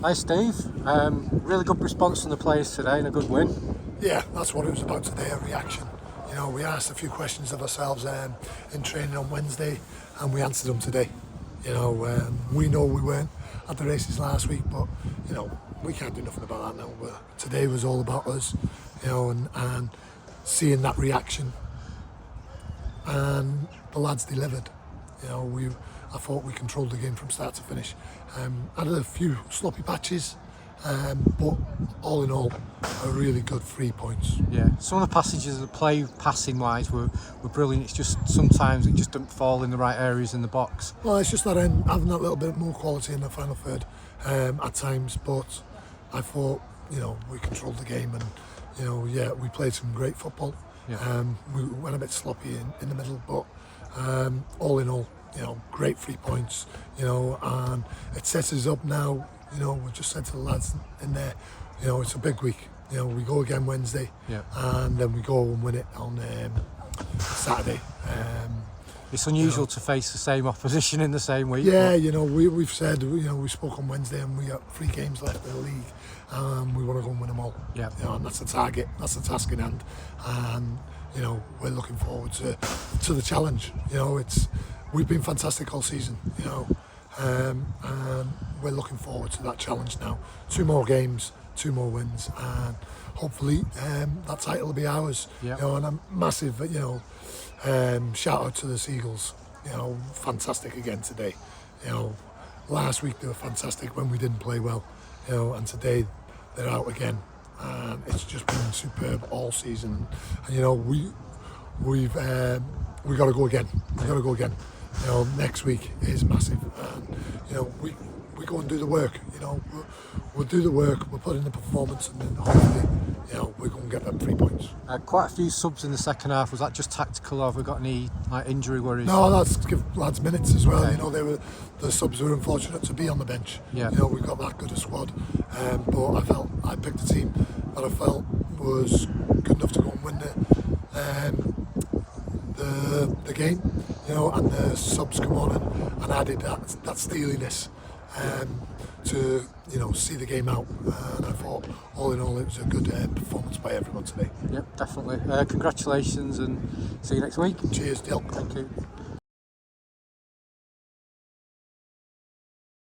Hi Steve, really good response from the players today and a good win. Yeah, that's what it was about today, a reaction. You know, we asked a few questions of ourselves in training on Wednesday and we answered them today. You know, we know we weren't at the races last week, but, you know, we can't do nothing about that now. But today was all about us, you know, and seeing that reaction. And the lads delivered. You know, I thought we controlled the game from start to finish. Had a few sloppy patches, but all in all, a really good 3 points. Yeah, some of the passages of the play, passing wise, were brilliant. It's just sometimes it just didn't fall in the right areas in the box. Well, it's just that having that little bit more quality in the final third at times, but I thought, you know, we controlled the game and, you know, yeah, we played some great football. Yeah. We went a bit sloppy in the middle, but all in all, you know, great 3 points, you know, and it sets us up now. You know, we just said to the lads in there, you know, it's a big week. You know, we go again Wednesday, yeah, and then we go and win it on Saturday. It's unusual to face the same opposition in the same week. Yeah, you know, we've said, you know, we spoke on Wednesday and we got 3 games left in the league and we want to go and win them all. Yeah. You know, and that's the target, that's the task in hand. And, you know, we're looking forward to the challenge. You know, we've been fantastic all season, you know, and we're looking forward to that challenge now. 2 more games, 2 more wins, and hopefully that title will be ours. Yeah. You know, and a massive, you know, shout out to the Seagulls. You know, fantastic again today. You know, last week they were fantastic when we didn't play well. You know, and today they're out again, and it's just been superb all season. And you know, we've got to go again. We got to go again. You know, next week is massive, and you know we go and do the work. You know, we'll do the work. We'll put in the performance, and then hopefully, you know, we're going to get them 3 points. Quite a few subs in the second half. Was that just tactical, or have we got any injury worries? No, that's to give lads minutes as well. Okay. You know, the subs were unfortunate to be on the bench. Yeah. You know, we've got that good a squad, but I picked a team that I felt was good enough to go and win the game. You know, and the subs come on and added that steeliness to, you know, see the game out. And I thought, all in all, it was a good performance by everyone today. Yep, definitely. Congratulations and see you next week. Cheers, Dale. Thank you.